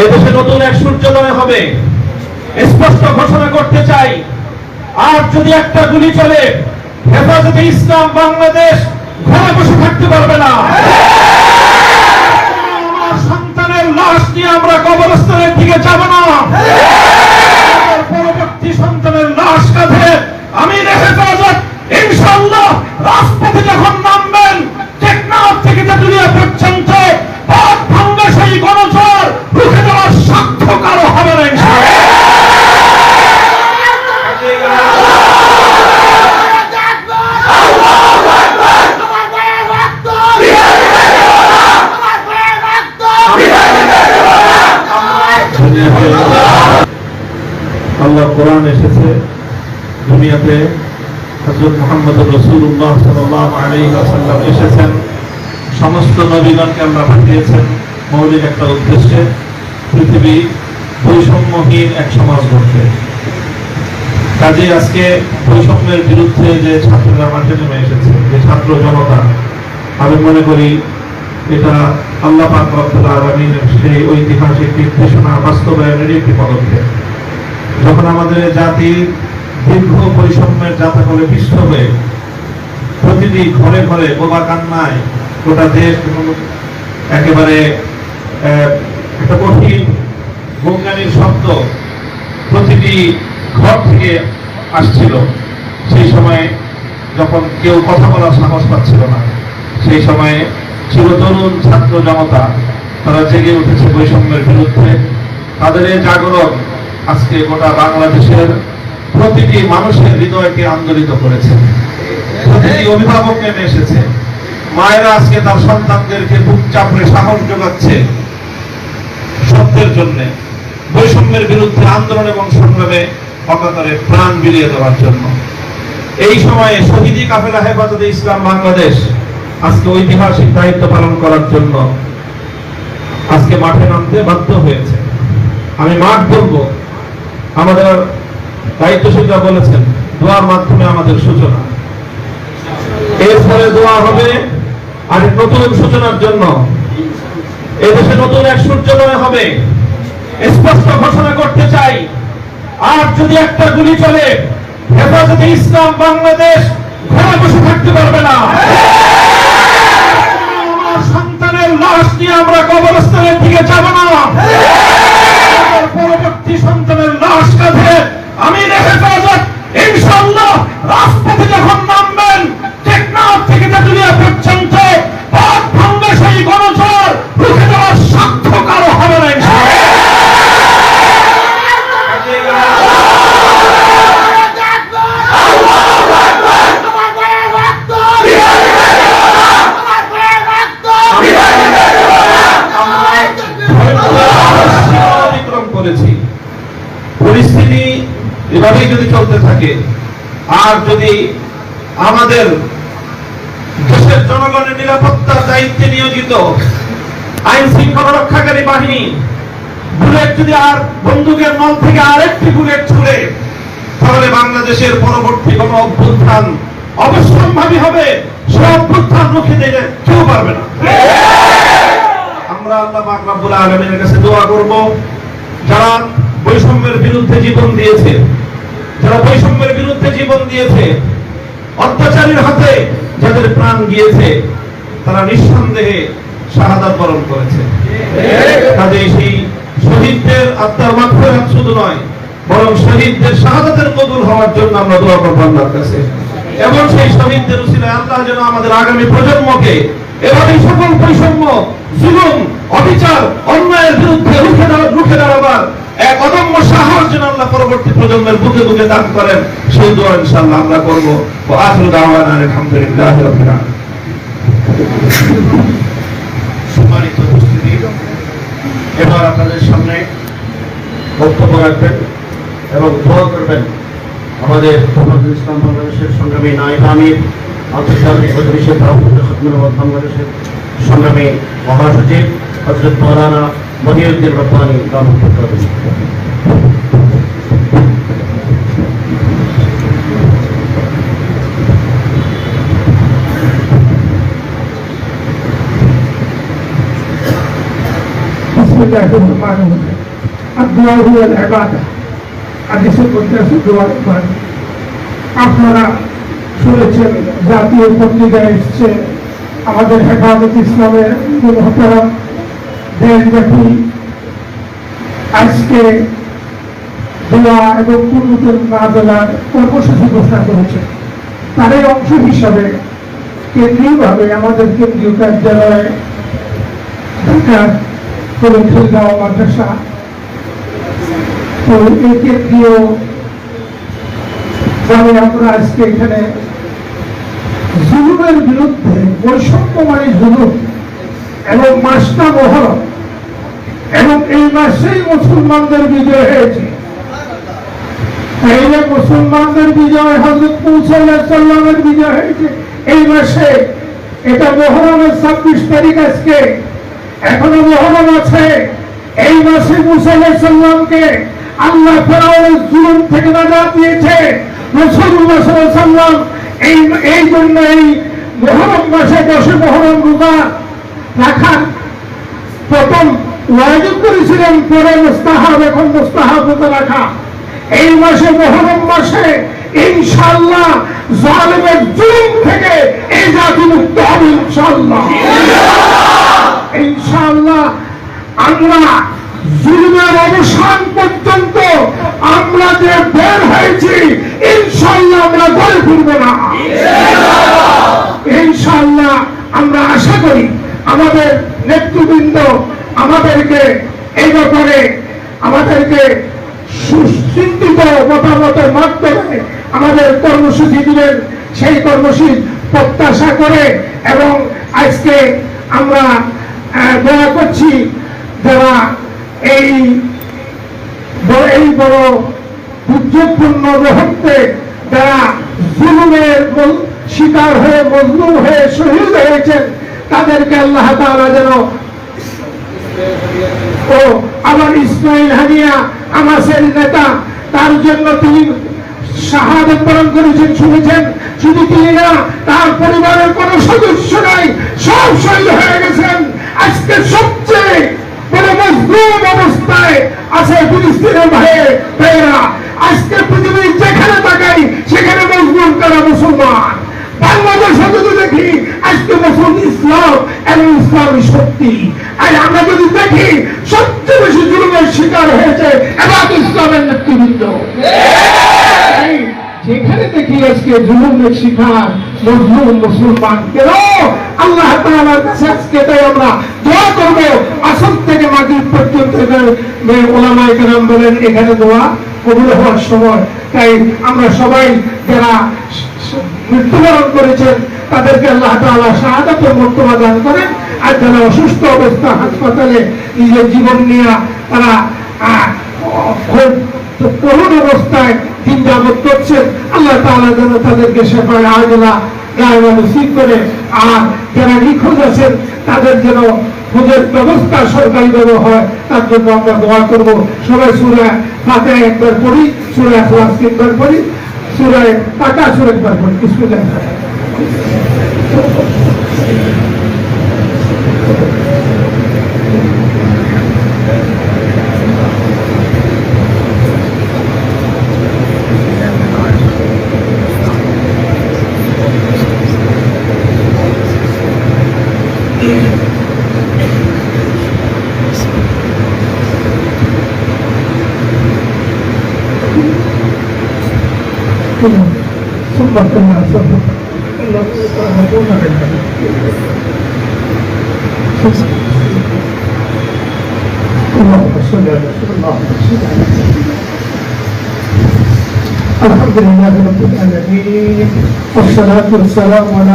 এদেশে নতুন এক সূর্যোদয় হবে, স্পষ্ট ঘোষণা করতে চাই। আর যদি একটা গুলি চলে, হেফাজতে ইসলাম বাংলাদেশ ঘরে বসে থাকতে পারবে না। আমার সন্তানের লাশ নিয়ে আমরা কবরস্থানের দিকে যাব না। পরবর্তী সন্তানের লাশ কাঁধে আমির হেফাজত ইনশাআল্লাহ রাজপথে যখন নামবেন, টেকনাফ থেকে তেতুলিয়া পর্যন্ত পথ ভাঙবে সেই গণজোয়ার রুখে দেওয়ার সাধ্য কারো হবে না ইনশাআল্লাহ। আল্লাহ কোরআন এসেছে দুনিয়াতে, হযরত মুহাম্মদ রাসূলুল্লাহ সাল্লাল্লাহু আলাইহি ওয়াসাল্লাম এসেছেন, সমস্ত নবীগণকে আল্লাহ পাঠিয়েছেন মৌলিক একটা উদ্দেশ্যে, পৃথিবী বৈষম্যহীন এক সমাজ গড়তে। কাজে আজকে বৈষম্যের বিরুদ্ধে যে ছাত্ররা মাঠে নেমে এসেছে, যে ছাত্র জনতা, আমি মনে করি এটা আল্লাহ পাক রব্বুল আলামিনের সেই ঐতিহাসিক নির্দেশনা বাস্তবায়নের একটি পদক্ষেপ। যখন আমাদের জাতি দীর্ঘ বৈষম্যের জাতাকলে পিষ্ট হয়ে প্রতিটি ঘরে ঘরে বোবা কান্নায় গোটা দেশ একেবারে একটা কঠিন বঙ্গানির শব্দ প্রতিটি ঘর থেকে আসছিল, সেই সময়ে যখন কেউ কথা বলার সাহস পাচ্ছিল না, সেই সময়ে চিরতরুণ ছাত্র জনতা তারা জেগে উঠেছে বৈষম্যের বিরুদ্ধে। তাদের এই জাগরণ আজকে গোটা বাংলাদেশের প্রতিটি মানুষের হৃদয়কে আন্দোলিত করেছে, প্রতিটি অভিভাবক নেমে এসেছে। মায়েরা আজকে তার সন্তানদেরকে বুক চাপড়ে সাহস যোগাচ্ছে সত্যের জন্য, বৈষম্যের বিরুদ্ধে আন্দোলন এবং সংগ্রামে অকাতরে প্রাণ বিলিয়ে দেওয়ার জন্য। এই সময়ে শহীদি কাফেলা হেফাজতে ইসলাম বাংলাদেশ আজকে ঐতিহাসিক দায়িত্ব পালন করার জন্য আজকে মাঠে নামতে বাধ্য হয়েছে। আমি মাঠ বলবো, আমাদের দায়িত্বশীলরা বলেছেন দোয়ার মাধ্যমে আমাদের সূচনা, এরপরে দোয়া হবে আর নতুন সূচনার জন্য। এদেশে নতুন এক সূর্যোদয় হবে, স্পষ্ট ঘোষণা করতে চাই। আর যদি একটা গুলি চলে, হেফাজতে ইসলাম বাংলাদেশ ঘরে বসে থাকতে পারবে না। আমার সন্তানের লাশ নিয়ে আমরা কবরস্থানের দিকে যাব না। পরবর্তী সন্তানের লাশ কাঁধে আমির হেফাজত ইনশাআল্লাহ রাজপথে যখন নামবেন, টেকনাফ থেকে তেতুলিয়া পর্যন্ত পথ ভাঙবে সেই গণজোয়ার রুখে দেওয়ার সাধ্য কারো হবে না ইনশাআল্লাহ। পরিস্থিতি এভাবেই যদি চলতে থাকে, আর যদি আমাদের দেশের জনগণের নিরাপত্তার দায়িত্বে নিয়োজিত আইন শৃঙ্খলা রক্ষাকারী বাহিনী বুলেট যদি আর বন্দুকের নল থেকে আরেকটি বুলেট ছুড়ে, তাহলে বাংলাদেশের পরবর্তী কোনো অভ্যুত্থান অবশ্যম্ভাবী হবে। সে অভ্যুত্থান রুখে দিতে কেউ পারবে না। আমরা আল্লাহ পাক রব্বুল আলামিনের কাছে দোয়া করব, যারা বৈষম্যের বিরুদ্ধে জীবন দিয়েছে, যারা বৈষম্যের বিরুদ্ধে জীবন দিয়েছে, অত্যাচারীর হাতে যাদের প্রাণ গিয়েছে, তারা নিঃসন্দেহে শাহাদাত বরণ করেছে। কাজেই সেই শহীদদের আত্মার মাগফিরাত শুধু নয়, বরং শহীদদের শাহাদাতের কবুল হওয়ার জন্য আমরা দোয়া করব আল্লাহর কাছে। এবং সেই শহীদদের উসিলায় আল্লাহ যেন আমাদের আগামী প্রজন্মকে এভাবে সকল বৈষম্য, জুলুম, অবিচার, অন্যায়ের বিরুদ্ধে রুখে দাঁড়াবার এক অদম্য সাহস যেন আল্লাহ পরবর্তী প্রজন্মের বুকে বুকে দান করেন, সেই দোয়া ইনশাআল্লাহ আমরা করব। ওয়া আখিরু দাওয়ানা আলহামদুলিল্লাহি রাব্বিল আলামিন। সম্মানিত উপস্থিতি, এবার আপনাদের সামনে বক্তব্য রাখবেন এবং দোয়া করবেন আমাদের হেফাজতে ইসলাম বাংলাদেশের সংগ্রামী নায়েব আমির, আন্তর্জাতিক পরিষদ বাংলাদেশের সংগ্রামী মহাসচিব হযরত মাওলানা মহিউদ্দিন রব্বানী দামুদ্দিন। বিসমিল্লাহির রহমানির রহিম। আদ-দুআ হুয়াল ইবাদা। হাদিসের মধ্যে আছে দোয়া ইবাদত। আপনারা শুনেছেন জাতীয় পত্রিকায় এসছে আমাদের হেফাজত ইসলামের মহতারাম দেশব্যাপী আজকে দোয়া এবং কুনুতের নাযিলার কর্মসূচি ঘোষণা করেছে। তারই অংশ হিসাবে কেন্দ্রীয়ভাবে আমাদের কেন্দ্রীয় কার্যালয়ে ঢাকার খিলগাঁও মাদ্রাসা, তো এই কেন্দ্রীয় ভাবে আমরা আজকে এখানে জুলুমের বিরুদ্ধে, বৈষম্যমানী জুলুম এবং মাসটা মহরম, এবং এই মাসেই মুসলমানদের বিজয় হয়েছে। এই যে মুসলমানদের বিজয়, হযরত মুসা আলাইহিস সালামের বিজয় হয়েছে এই মাসে। এটা মুহররমের 26 তারিখ আজকে, এখনো মুহররম আছে। এই মাসে মুসা আলাইহিস সালামকে আল্লাহ ফেরাউনের জুলুম থেকে নাজাত দিয়েছে। রাসূলুল্লাহ সাল্লাল্লাহু আলাইহি ওয়াসাল্লাম এই জন্য এই মুহররম মাসে 10 মুহররম রোজা রাখার প্রথম ওয়াজিব করেছিলেন, পরে মুস্তাহাব, এখন মুস্তাহাব রোজা রাখা। এই মাসে মুহররম মাসে ইনশাআল্লাহ জালিমের জুলুম থেকে এই জাতি মুক্ত হবে ইনশাআল্লাহ। ইনশাআল্লাহ আমরা জুলুমের অবসান পর্যন্ত আমরা যে বের হয়েছি ইনশাআল্লাহ আমরা গড়ে ফিরব না। ইনশাআল্লাহ আমরা আশা করি আমাদের নেতৃবৃন্দ আমাদেরকে এই ব্যাপারে আমাদেরকে সুচিন্তিত মতামতের মাধ্যমে আমাদের কর্মসূচি দিবেন। সেই কর্মসূচি প্রত্যাশা করে এবং আজকে আমরা দোয়া করছি যারা এই বড় দুর্যোগপূর্ণ মুহূর্তে যারা জুলুমের শিকার হয়ে, মজলুম হয়ে শহীদ হয়েছেন, তাদেরকে আল্লাহ তাআলা যেন, ও আমার ইসমাইল হানিয়া আমাদের নেতা, তার জন্য তিনি শাহাদাত বরণ করেছেন, শুনেছেন। শুধু তিনি না, তার পরিবারের কোন সদস্য নাই, সব শহীদ হয়ে গেছেন। আজকে সবচেয়ে বড় মজলুম অবস্থায় আছে ফিলিস্তিনের ভাইয়েরা। আজকে পৃথিবীর যেখানে তাকাই সেখানে মজলুম তারা মুসলমান। বাংলাদেশে যদি দেখি আজকে মুসলিম ইসলাম এবং ইসলামী শক্তি, আর আমরা যদি দেখি সবচেয়ে বেশি জুলুমের শিকার হয়েছে এবার ইসলামের নেতৃবৃন্দ। যেখানে দেখি আজকে জুলুমের শিকার মজলুম মুসলমান। কেন? আল্লাহ তাআলার কাছে আজকে তাই আমরা দোয়া করব। আসর থেকে মাগরিব পর্যন্ত ওলামায়ে কেরাম বলেন এখানে দোয়া কবুল হওয়ার সময়। তাই আমরা সবাই যারা মৃত্যুবরণ করেছেন তাদেরকে আল্লাহ তাআলা শাহাদাতের মর্তবা দান করেন। আর যারা অসুস্থ অবস্থা হাসপাতালে নিজের জীবন নিয়ে তারা করুণ অবস্থায় দিন যাপন করছেন, আল্লাহ তাআলা যেন তাদেরকে শেফায়ে আজলা গায়েবা নসিব করে। আর যারা নিখোঁজ আছেন তাদের যেন খোঁজের ব্যবস্থা সরকারিভাবে হয়, তার জন্য আমরা দোয়া করব। সবাই সূরা ফাতিহা একবার পড়ি, সূরা ইখলাস তিনবার পড়ি, সূরা তাকাসুর একবার পড়ি। বিসমিল্লাহ। الحمد لله رب العالمين والصلاة والسلام على